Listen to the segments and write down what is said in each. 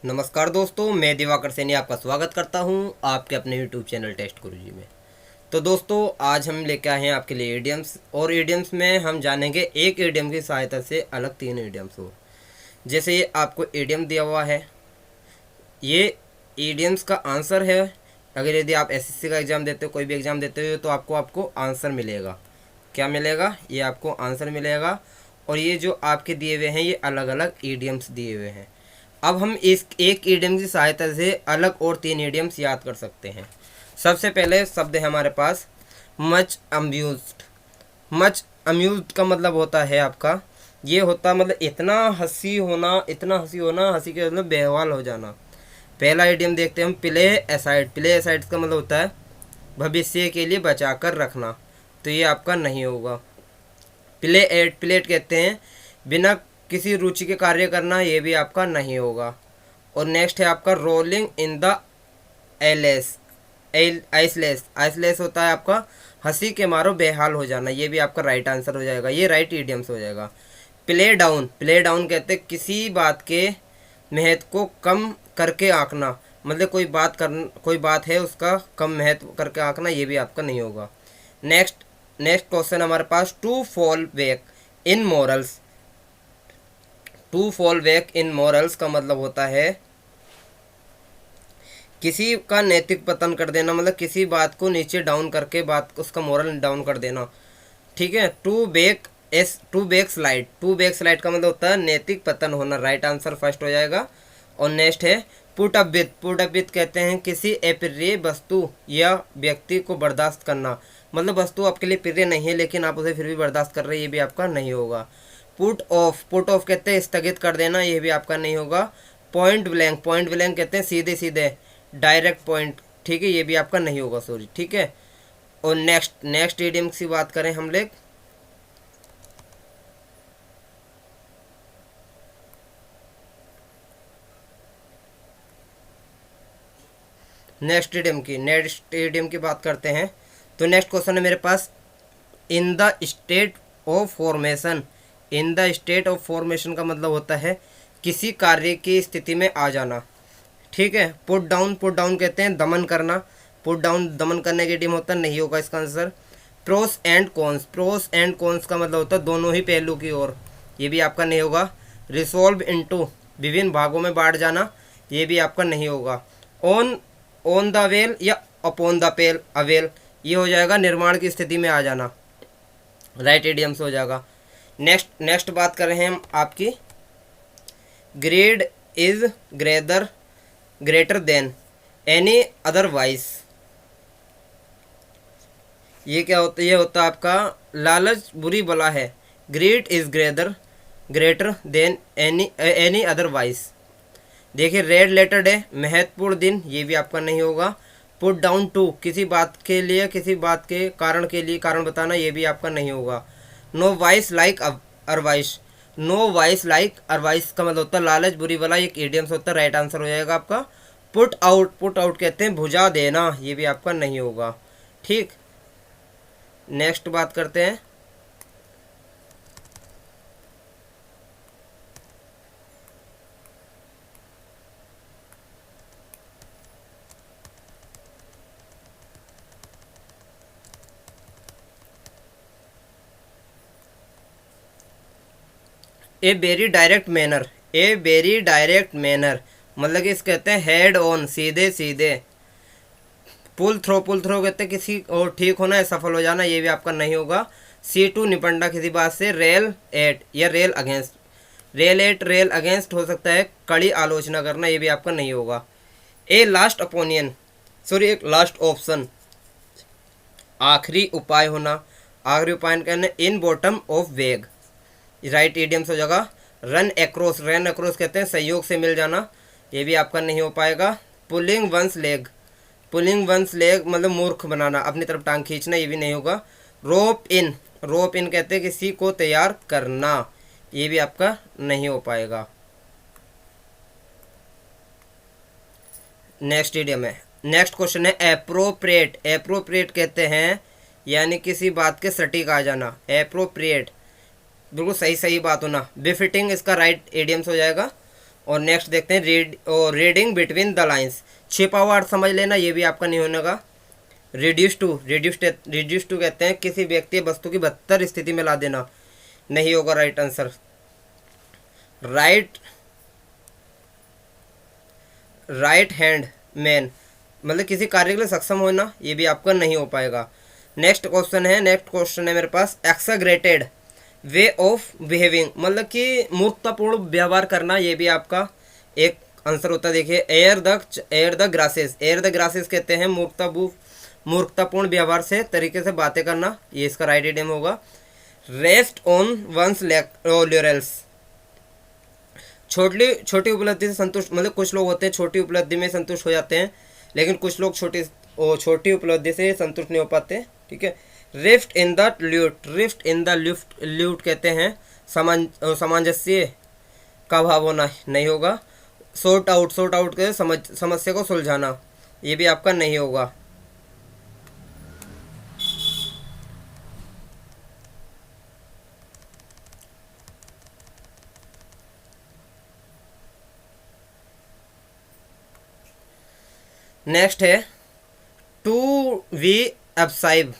नमस्कार दोस्तों, मैं दिवाकर सैनी आपका स्वागत करता हूं आपके अपने यूट्यूब चैनल टेस्ट गुरुजी में। तो दोस्तों, आज हम लेके आए हैं आपके लिए इडियम्स, और इडियम्स में हम जानेंगे एक इडियम की सहायता से अलग 3 इडियम्स हो। जैसे ये आपको इडियम दिया हुआ है, ये इडियम्स का आंसर है। अगर यदि आप एसएससी का एग्ज़ाम देते हो, कोई भी एग्ज़ाम देते हो, तो आपको आंसर मिलेगा। क्या मिलेगा? ये आपको आंसर मिलेगा। और ये जो आपके दिए हुए हैं, ये अलग अलग इडियम्स दिए हुए हैं। अब हम इस एक इडियम की सहायता से अलग और 3 इडियम्स याद कर सकते हैं। सबसे पहले शब्द है हमारे पास मच अम्यूज्ड। मच अम्यूज्ड का मतलब होता है आपका, ये होता मतलब इतना हंसी होना, इतना हंसी होना, हंसी के मतलब बेहाल हो जाना। पहला इडियम देखते हैं हम, प्ले एसाइड। प्ले एसाइड का मतलब होता है भविष्य के लिए बचा कर रखना, तो ये आपका नहीं होगा। प्ले एट, प्लेट कहते हैं बिना किसी रुचि के कार्य करना, ये भी आपका नहीं होगा। और नेक्स्ट है आपका रोलिंग इन द एलेस, आइसलेस। आइसलेस होता है आपका हंसी के मारो बेहाल हो जाना, ये भी आपका राइट आंसर हो जाएगा, ये राइट इडियम्स हो जाएगा। प्ले डाउन, प्ले डाउन कहते हैं किसी बात के महत्व को कम करके आंकना, मतलब कोई बात है उसका कम महत्व करके आंकना, ये भी आपका नहीं होगा। नेक्स्ट नेक्स्ट क्वेश्चन हमारे पास, to fall back in morals. To fall back in morals का मतलब होता है किसी का नैतिक पतन कर देना, मतलब किसी बात को नीचे डाउन करके उसका मोरल डाउन कर देना। ठीक है। To backslide. To backslide का मतलब होता है नैतिक पतन होना, राइट आंसर फर्स्ट हो जाएगा। और नेक्स्ट है put up with. Put up with कहते हैं किसी अप्रिय वस्तु या व्यक्ति को बर्दाश्त करना, मतलब वस्तु आपके लिए प्रिय नहीं है लेकिन आप उसे फिर भी बर्दाश्त कर रहे हैं, ये भी आपका नहीं होगा। पुट ऑफ, पुट ऑफ कहते हैं स्थगित कर देना, ये भी आपका नहीं होगा। पॉइंट ब्लैंक, पॉइंट ब्लैंक कहते हैं सीधे सीधे डायरेक्ट पॉइंट, ठीक है, ये भी आपका नहीं होगा, सॉरी। ठीक है। और नेक्स्ट इडियम की बात करें हम लोग, नेक्स्ट इडियम की बात करते हैं। तो नेक्स्ट क्वेश्चन है मेरे पास, in the state of formation. In the state of formation का मतलब होता है किसी कार्य की स्थिति में आ जाना। ठीक है। पुट डाउन, पुट डाउन कहते हैं दमन करना, पुट डाउन दमन करने के इडियम होता है, नहीं होगा इसका answer. Pros and cons, pros and cons का मतलब होता है दोनों ही पहलू की ओर, ये भी आपका नहीं होगा। रिसॉल्व इनटू, विभिन्न भागों में बांट जाना, ये भी आपका नहीं होगा। ऑन ऑन द वेल या अपॉन द पेल अवेल, ये हो जाएगा निर्माण की स्थिति में आ जाना, राइट इडियम्स हो जाएगा। नेक्स्ट बात कर रहे हैं हम आपकी, grade is greater than any otherwise. ये क्या होता है? ये होता है आपका लालच बुरी बला है। Grade is greater than any otherwise. देखिए रेड लेटर है महत्वपूर्ण दिन, ये भी आपका नहीं होगा। पुट डाउन टू, किसी बात के लिए, किसी बात के कारण के लिए कारण बताना, ये भी आपका नहीं होगा। No vice like avarice. No vice like avarice का मतलब होता है लालच बुरी वाला, एक इडियम्स होता है, राइट आंसर हो जाएगा आपका। पुट आउट, पुट आउट कहते हैं भुजा देना, ये भी आपका नहीं होगा। ठीक। नेक्स्ट बात करते हैं, a very direct manner. A very direct manner मतलब कि इस कहते हैं हेड ऑन, सीधे सीधे। पुल थ्रो, पुल थ्रो कहते हैं किसी और ठीक होना या सफल हो जाना, ये भी आपका नहीं होगा। सी टू निपटना किसी बात से। रेल एट या rail against. Rail at, rail against हो सकता है कड़ी आलोचना करना, ये भी आपका नहीं होगा। ए लास्ट अपोनियन, सॉरी एक लास्ट ऑप्शन, आखिरी उपाय होना, आखिरी उपाय कहना। इन बॉटम ऑफ वेग, राइट इडियम्स हो जाएगा। रन एक्रॉस, रन एक्रॉस कहते हैं सहयोग से मिल जाना, ये भी आपका नहीं हो पाएगा। Pulling one's leg, pulling one's leg मतलब मूर्ख बनाना, अपनी तरफ टांग खींचना, ये भी नहीं होगा। रोप इन, रोप इन कहते हैं किसी को तैयार करना, ये भी आपका नहीं हो पाएगा। नेक्स्ट इडियम है, नेक्स्ट क्वेश्चन है एप्रोप्रिएट। एप्रोप्रिएट कहते हैं यानी किसी बात के सटीक आ जाना, एप्रोप्रिएट बिल्कुल सही बात होना। बिफिटिंग इसका राइट इडियम्स हो जाएगा। और नेक्स्ट देखते हैं रीडिंग बिटवीन द लाइन्स, छिपा हुआ अर्थ समझ लेना, ये भी आपका नहीं होने का। रिड्यूस टू कहते हैं किसी व्यक्ति या वस्तु की बदतर स्थिति में ला देना, नहीं होगा right answer. Right hand man मतलब किसी कार्य के लिए सक्षम होना, ये भी आपका नहीं हो पाएगा। नेक्स्ट क्वेश्चन है मेरे पास, एक्साग्रेटेड वे ऑफ बिहेविंग मतलब कि मूर्खतापूर्ण व्यवहार करना, ये भी आपका एक आंसर होता है। देखिए एयर द ग्रासेस कहते हैं मूर्खतापूर्ण व्यवहार से तरीके से बातें करना, ये इसका राइट इडियम होगा। रेस्ट ऑन वंस लॉरेल्स, छोटी उपलब्धि से संतुष्ट मतलब कुछ लोग होते हैं छोटी उपलब्धि में संतुष्ट हो जाते हैं, लेकिन कुछ लोग छोटी उपलब्धि से संतुष्ट नहीं हो पाते, ठीक है। रिफ्ट इन द ल्यूट कहते हैं सामंजस्य का भाव होना, नहीं होगा। सॉर्ट आउट के समस्या को सुलझाना, ये भी आपका नहीं होगा। नेक्स्ट है टू वी अवसाइब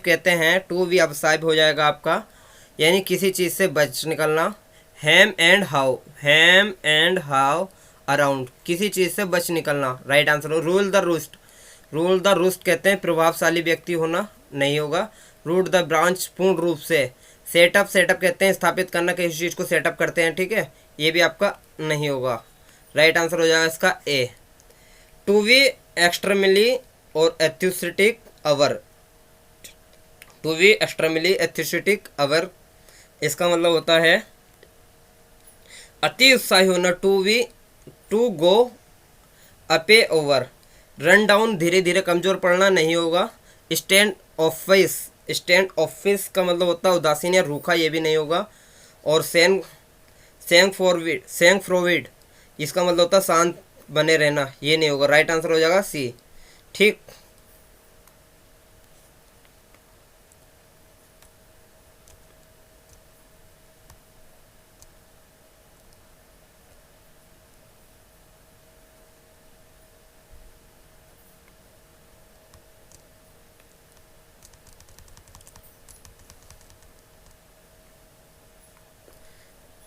कहते हैं, टू वी अवसाइब हो जाएगा आपका, यानी किसी चीज़ से बच निकलना। हैम एंड हाउ अराउंड, किसी चीज़ से बच निकलना, राइट आंसर हो। रूल द रूस्ट कहते हैं प्रभावशाली व्यक्ति होना, नहीं होगा। रूट द ब्रांच पूर्ण रूप से। सेटअप कहते हैं स्थापित करना, किसी चीज़ को सेटअप करते हैं, ठीक है, ये भी आपका नहीं होगा। राइट आंसर हो जाएगा इसका ए। टू बी एक्सट्रीमली और एथेसिटिक अवर, इसका मतलब होता है अति उत्साही होना। टू गो अपे ओवर, रन डाउन धीरे धीरे कमजोर पड़ना, नहीं होगा। स्टैंड ऑफिस का मतलब होता है उदासीन या रूखा, ये भी नहीं होगा। और सेंग फ्रोविड, इसका मतलब होता है शांत बने रहना, ये नहीं होगा। राइट आंसर हो जाएगा सी, ठीक।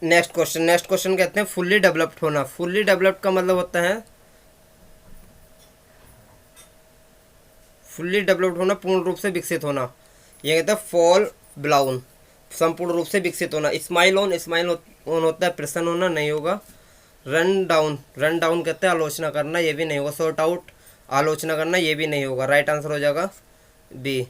नेक्स्ट क्वेश्चन कहते हैं फुल्ली डेवलप्ड होना। फुल्ली डेवलप्ड का मतलब होता है पूर्ण रूप से विकसित होना, ये कहते हैं फॉल ब्लाउन, संपूर्ण रूप से विकसित होना। स्माइल ऑन होता है प्रसन्न होना, नहीं होगा। रन डाउन कहते हैं आलोचना करना, ये भी नहीं होगा। सॉर्ट आउट आलोचना करना, ये भी नहीं होगा। राइट आंसर हो जाएगा बी।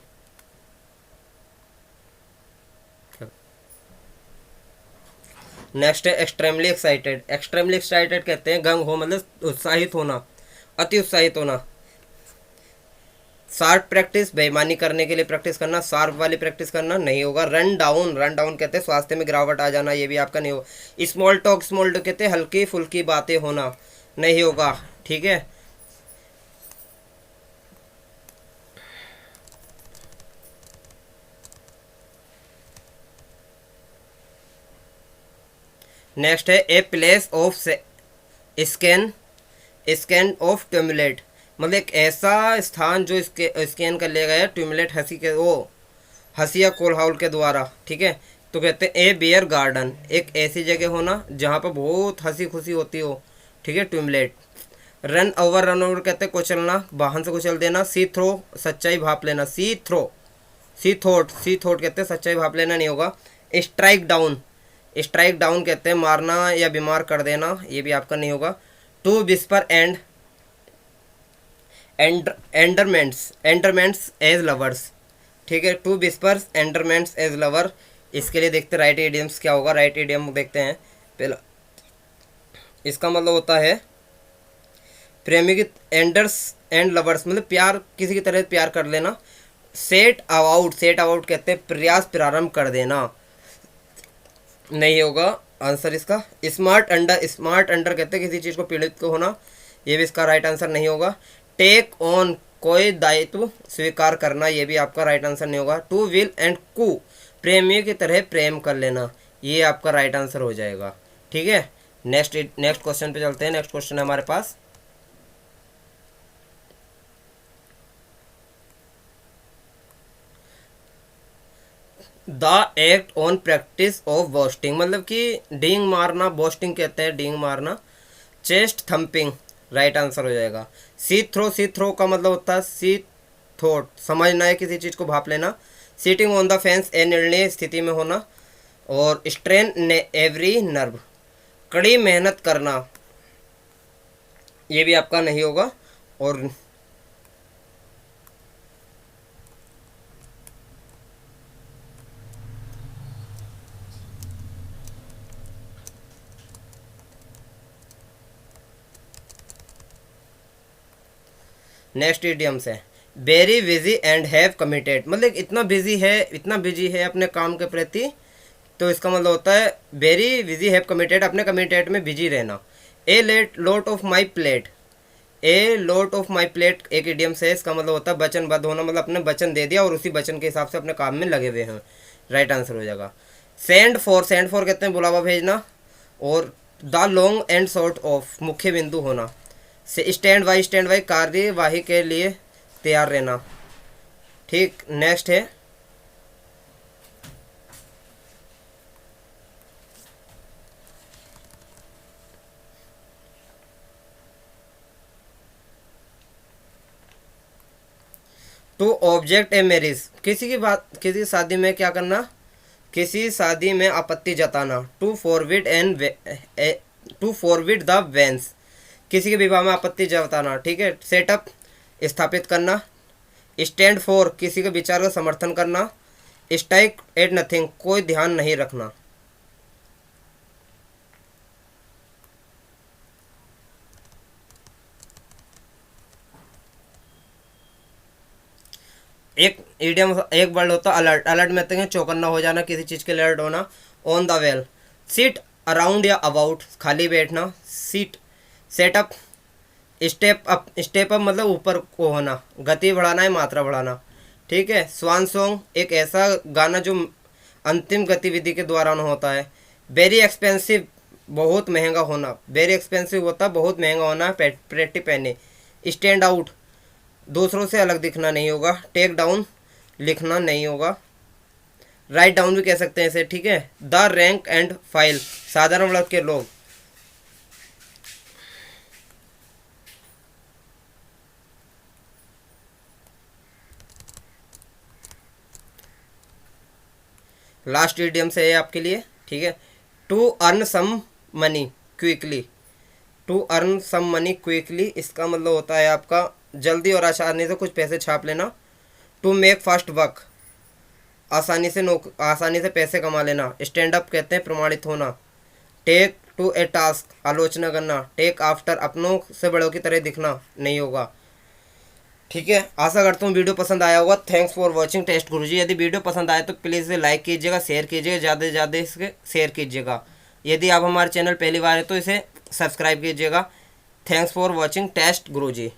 नेक्स्ट है एक्सट्रीमली एक्साइटेड कहते हैं गंग हो मतलब उत्साहित होना, अति उत्साहित होना। शार्प प्रैक्टिस बेईमानी करने के लिए प्रैक्टिस करना, शार्प वाली प्रैक्टिस करना, नहीं होगा। रन डाउन कहते हैं स्वास्थ्य में गिरावट आ जाना, ये भी आपका नहीं होगा। स्मॉल टॉक कहते हैं हल्की फुल्की बातें होना, नहीं होगा, ठीक है। नेक्स्ट है a place of scan of tumult, मतलब एक ऐसा स्थान जो स्कैन कर लिया गया ट्यूमुलेट हंसी या कोलाहल के द्वारा, ठीक है। तो कहते हैं ए बियर गार्डन, एक ऐसी जगह होना जहाँ पर बहुत हंसी खुशी होती हो, ठीक है, ट्यूमुलेट। रन ओवर कहते हैं कुचलना, वाहन से कुचल देना। सी थ्रो सच्चाई भाप लेना, सी थॉट कहते हैं सच्चाई भाप लेना, नहीं होगा। स्ट्राइक डाउन कहते हैं मारना या बीमार कर देना, ये भी आपका नहीं होगा। टू विस्पर एंडरमेंट्स एज लवर्स, ठीक है। टू विस्पर्स एंडरमेंट्स एज लवर, इसके लिए देखते राइट इडियम्स क्या होगा। राइट इडियम देखते हैं पहला, इसका मतलब होता है प्रेमी की एंडर्स एंड लवर्स मतलब प्यार, किसी की तरह प्यार कर लेना। सेट अबाउट कहते हैं प्रयास प्रारंभ कर देना, नहीं होगा आंसर इसका। स्मार्ट अंडर कहते हैं किसी चीज़ को पीड़ित को होना, ये भी इसका राइट आंसर नहीं होगा। टेक ऑन कोई दायित्व स्वीकार करना, ये भी आपका राइट आंसर नहीं होगा। टू विल एंड प्रेमियों की तरह प्रेम कर लेना, ये आपका राइट आंसर हो जाएगा, ठीक है। नेक्स्ट क्वेश्चन पे चलते हैं। नेक्स्ट क्वेश्चन है हमारे पास, the act on practice of boasting, मतलब कि डींग मारना, बोस्टिंग कहते हैं डींग मारना। चेस्ट थंपिंग राइट आंसर हो जाएगा। सी थ्रो, सी थ्रो का मतलब होता है सी थॉट, समझना है, किसी चीज़ को भाप लेना। सीटिंग ऑन द फेंस, ए निर्णय स्थिति में होना। और स्ट्रेन एवरी नर्व, कड़ी मेहनत करना, ये भी आपका नहीं होगा। और नेक्स्ट इडियम्स है, very busy and have committed, मतलब इतना बिजी है, इतना बिजी है अपने काम के प्रति, तो इसका मतलब होता है वेरी बिजी हैव कमिटेड, अपने कमिटेड में बिजी रहना। A let lot of my plate, a lot of my plate एक इडियम से, इसका मतलब होता है वचनबद्ध होना, मतलब अपने वचन दे दिया और उसी वचन के हिसाब से अपने काम में लगे हुए हैं, राइट आंसर हो जाएगा। सेंड फॉर, सेंड फॉर कहते हैं बुलावा भेजना। और the long and short of, मुख्य बिंदु होना। से स्टैंड बाई, स्टैंड बाई कार्यवाही के लिए तैयार रहना। ठीक, नेक्स्ट है टू ऑब्जेक्ट ए मैरिज, किसी की बात, किसी शादी में क्या करना, किसी शादी में आपत्ति जताना। To forbid and, to forbid the banns, किसी के विवाह में आपत्ति जताना, ठीक है। सेटअप स्थापित करना। स्टैंड फॉर, किसी के विचार का समर्थन करना। स्ट्राइक एट नथिंग, कोई ध्यान नहीं रखना। एक ईडियम, एक वर्ड होता है अलर्ट, अलर्ट में कहते हैं चौकन्ना हो जाना, किसी चीज़ के अलर्ट होना। On the well, seat around या अबाउट, खाली बैठना। सीट, सेटअप, स्टेप अप मतलब ऊपर को होना, गति बढ़ाना है, मात्रा बढ़ाना, ठीक है। स्वान सॉन्ग, एक ऐसा गाना जो अंतिम गतिविधि के दौरान होता है। वेरी एक्सपेंसिव, बहुत महंगा होना, वेरी एक्सपेंसिव होता है बहुत महंगा होना। प्रेटी पहने। स्टैंड आउट, दूसरों से अलग दिखना नहीं होगा। टेक डाउन, लिखना नहीं होगा। राइट डाउन भी कह सकते हैं इसे, ठीक है। द रैंक एंड फाइल, साधारण वर्ग के लोग। लास्ट इडियम से है आपके लिए, ठीक है। To earn some money quickly, to earn some money quickly, इसका मतलब होता है आपका जल्दी और आसानी से कुछ पैसे छाप लेना। टू मेक फास्ट वर्क, आसानी से पैसे कमा लेना। स्टैंड अप कहते हैं प्रमाणित होना। टेक टू ए टास्क, आलोचना करना। टेक आफ्टर, अपनों से बड़ों की तरह दिखना नहीं होगा, ठीक है। आशा करता हूँ वीडियो पसंद आया होगा। थैंक्स फॉर वॉचिंग टेस्ट गुरुजी। यदि वीडियो पसंद आए तो प्लीज़ इसे लाइक कीजिएगा, शेयर कीजिएगा, ज़्यादा से ज़्यादा इसके शेयर कीजिएगा। यदि आप हमारे चैनल पहली बार है तो इसे सब्सक्राइब कीजिएगा। Thanks for watching test Guruji.